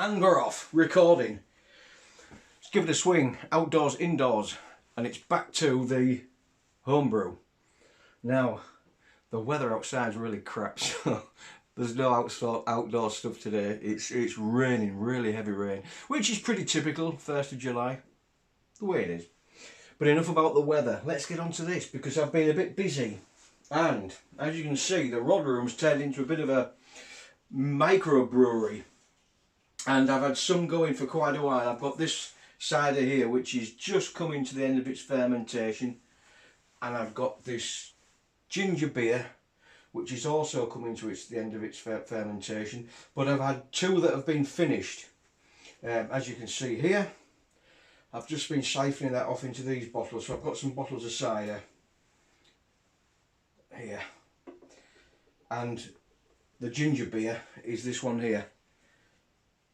And we're off, recording. Let's give it a swing, outdoors, indoors, and it's back to the homebrew. Now, the weather outside's really crap, so there's no outdoor stuff today. It's raining, really heavy rain, which is pretty typical, 1st of July, the way it is. But enough about the weather, let's get on to this, because I've been a bit busy. And, as you can see, the rod room's turned into a bit of a microbrewery. And I've had some going for quite a while. I've got this cider here, which is just coming to the end of its fermentation. And I've got this ginger beer, which is also coming to the end of its fermentation. But I've had two that have been finished. As you can see here, I've just been siphoning that off into these bottles. So I've got some bottles of cider here. And the ginger beer is this one here,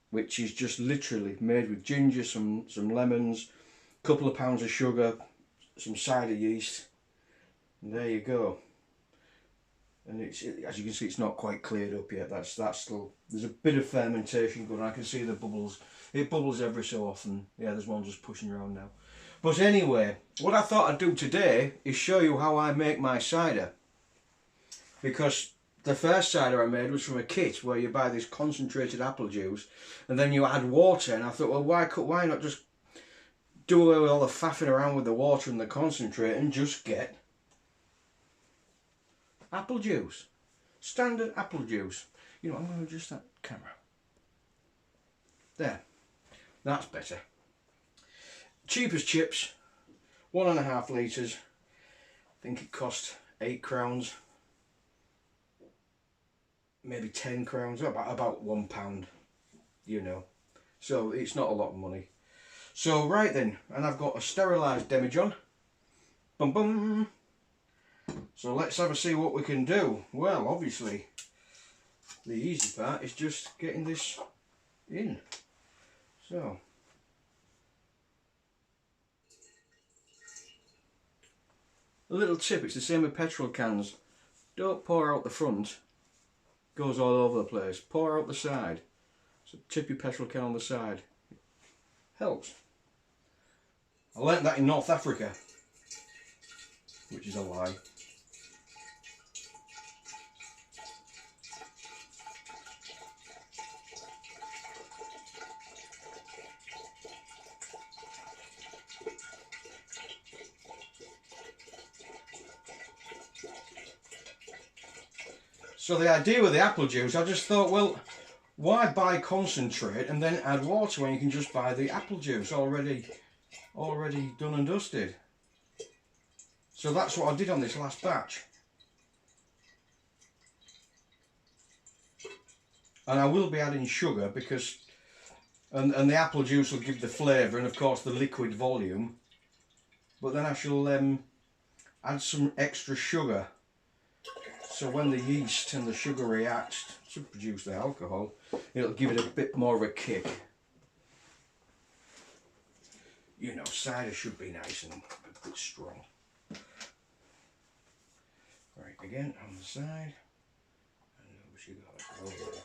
which is just literally made with ginger, some lemons, a couple of pounds of sugar, some cider yeast, and there you go. And it's, as you can see, it's not quite cleared up yet. That's still, there's a bit of fermentation going on. I can see the bubbles. It bubbles every so often. Yeah, there's one just pushing around now. But anyway, what I thought I'd do today is show you how I make my cider, because the first cider I made was from a kit where you buy this concentrated apple juice and then you add water, and I thought, well, why not just do away with all the faffing around with the water and the concentrate and just get apple juice, standard apple juice. You know, I'm going to adjust that camera. There, that's better. Cheap as chips, 1.5 litres. I think it cost £8. Maybe 10 crowns, about £1, you know. So it's not a lot of money. So right then, and I've got a sterilised demijohn. Bum bum. So let's have a see what we can do. Well, obviously, the easy part is just getting this in. So. A little tip, it's the same with petrol cans. Don't pour out the front. Goes all over the place. Pour out the side. So tip your petrol can on the side. Helps. I learnt that in North Africa, which is a lie. So the idea with the apple juice, I just thought, well, why buy concentrate and then add water when you can just buy the apple juice already done and dusted? So that's what I did on this last batch. And I will be adding sugar because, and the apple juice will give the flavour and of course the liquid volume. But then I shall add some extra sugar. So when the yeast and the sugar react to produce the alcohol, it'll give it a bit more of a kick. You know, cider should be nice and a bit strong. Right, again on the side. And over she goes. Over there.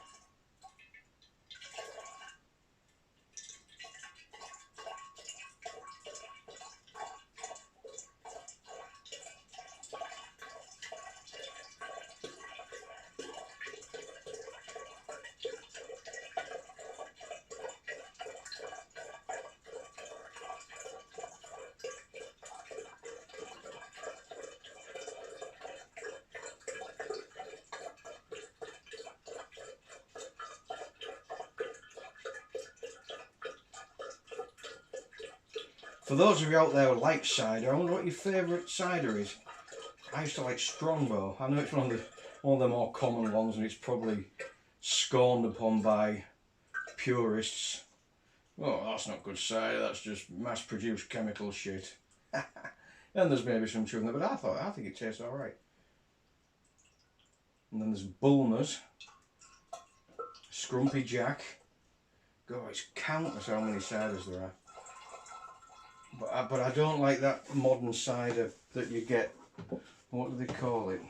For those of you out there who like cider, I wonder what your favourite cider is. I used to like Strongbow. I know it's one of the more common ones, and it's probably scorned upon by purists. Oh, that's not good cider, that's just mass-produced chemical shit. And there's maybe some truth in it, but I think it tastes alright. And then there's Bulmers, Scrumpy Jack. God, it's countless how many ciders there are. But I don't like that modern cider that you get. What do they call it?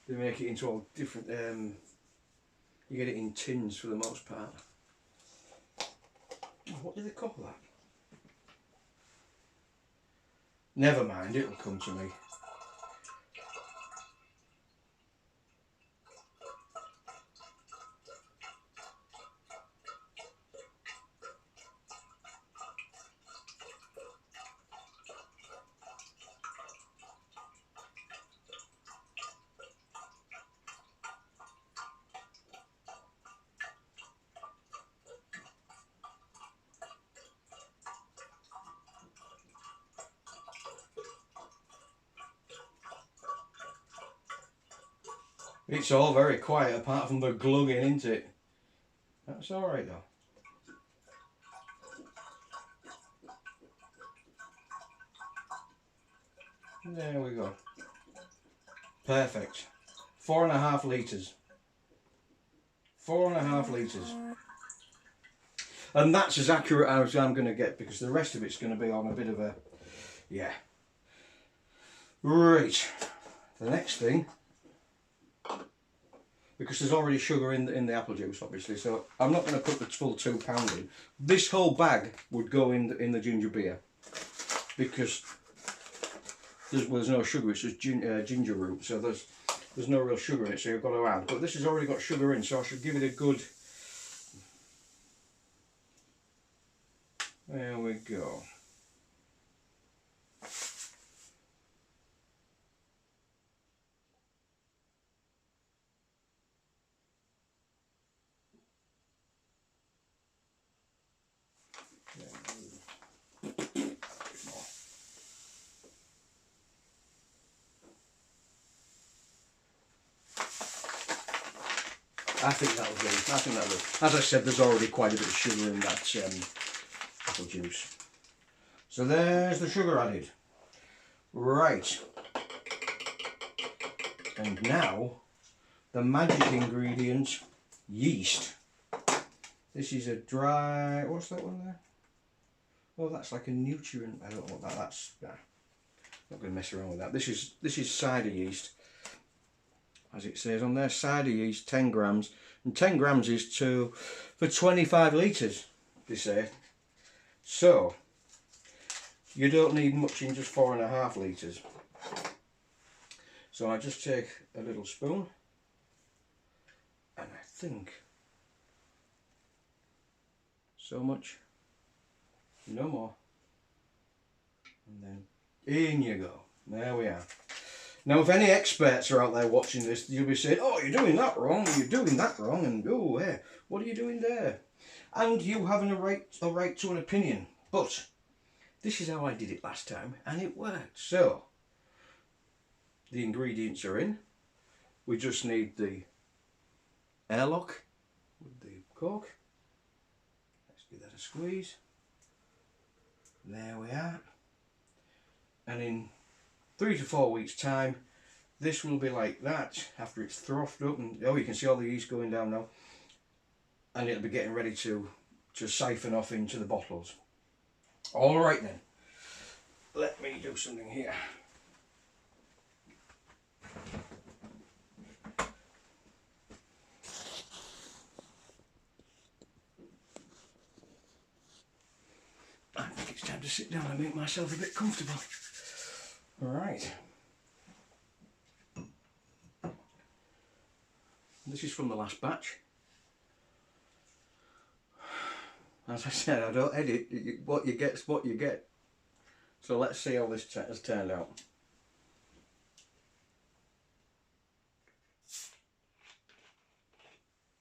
They make it into all different. You get it in tins for the most part. Oh, what do they call that? Never mind, it'll come to me. It's all very quiet apart from the glugging, isn't it? That's alright though. There we go. Perfect. 4.5 litres. 4.5 litres. And that's as accurate as I'm going to get, because the rest of it's going to be on a bit of a... yeah. Right. The next thing, because there's already sugar in the apple juice, obviously, so I'm not going to put the full £2 in. This whole bag would go in the ginger beer, because there's no sugar. It's just ginger root, so there's no real sugar in it, so you've got to add. But this has already got sugar in, so I should give it a good... there we go. I think that'll do. I think that'll do. As I said, there's already quite a bit of sugar in that apple juice. So there's the sugar added. Right. And now, the magic ingredient, yeast. This is a dry... what's that one there? Oh, that's like a nutrient. I don't know what that's... nah, not going to mess around with that. This is cider yeast. As it says on there, cider yeast, 10 grams. And 10 grams is for 25 litres, they say. So, you don't need much in just 4.5 litres. So I just take a little spoon, and I think so much, no more. And then in you go. There we are. Now, if any experts are out there watching this, you'll be saying, oh, you're doing that wrong, you're doing that wrong, and oh, hey, what are you doing there? And you having a right to an opinion. But this is how I did it last time, and it worked. So, the ingredients are in. We just need the airlock with the cork. Let's give that a squeeze. There we are. And in 3 to 4 weeks time, this will be like that after it's frothed up, and oh, you can see all the yeast going down now, and it'll be getting ready to siphon off into the bottles. All right then, let me do something here. I think it's time to sit down and make myself a bit comfortable. All right. This is from the last batch. As I said, I don't edit. What you get's what you get. So let's see how this has turned out.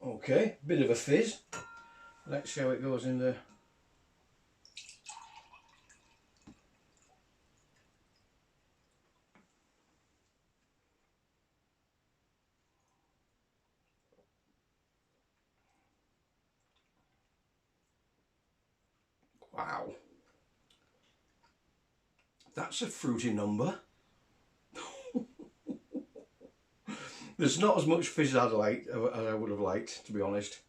Okay, bit of a fizz. Let's see how it goes in the... Wow. That's a fruity number. There's not as much fizz as I would have liked, to be honest.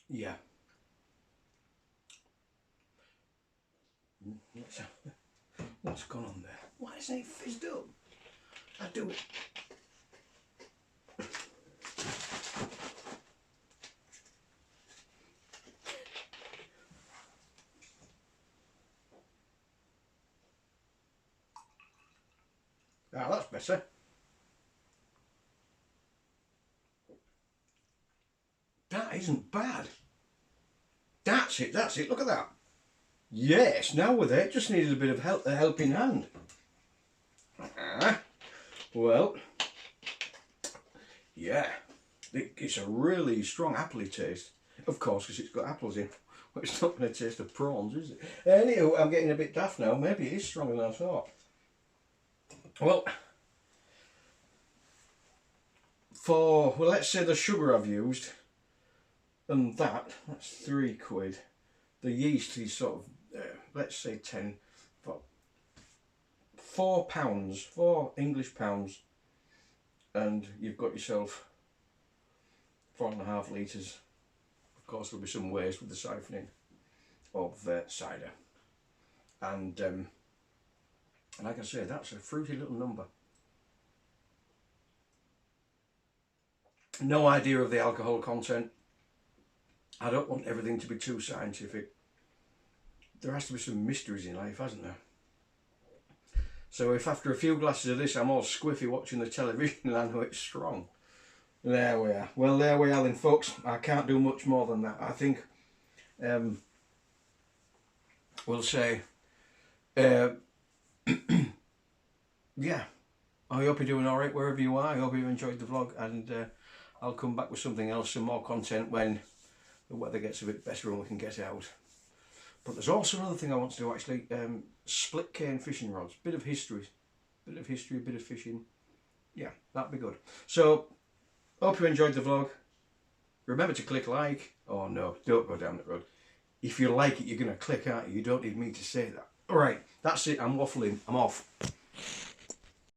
Yeah. What's gone on there? Why isn't it fizzed up? I do it. Ah, that's better. That isn't bad. That's it, look at that. Yes, now we're there. Just needed a bit of help, a helping hand. Well, yeah, it's a really strong appley taste. Of course, because it's got apples in. Well, it's not going to taste of prawns, is it? Anyway, I'm getting a bit daft now. Maybe it is stronger than I thought. Well, let's say the sugar I've used, and that's £3. The yeast is sort of, let's say 10, but £4, 4 English pounds, and you've got yourself 4.5 litres. Of course, there'll be some waste with the siphoning of cider, and like I say, that's a fruity little number. No idea of the alcohol content. I don't want everything to be too scientific. There has to be some mysteries in life, hasn't there? So if after a few glasses of this I'm all squiffy watching the television, I know it's strong. There we are. Well, there we are then, folks. I can't do much more than that. I think we'll say, yeah, I hope you're doing alright wherever you are. I hope you've enjoyed the vlog, and I'll come back with something else, some more content when the weather gets a bit better and we can get out. But there's also another thing I want to do, actually. Split cane fishing rods. Bit of history, bit of fishing. Yeah, that'd be good. So, hope you enjoyed the vlog. Remember to click like. Oh no, don't go down that road. If you like it, you're going to click, aren't you? You don't need me to say that. Alright, that's it. I'm waffling. I'm off.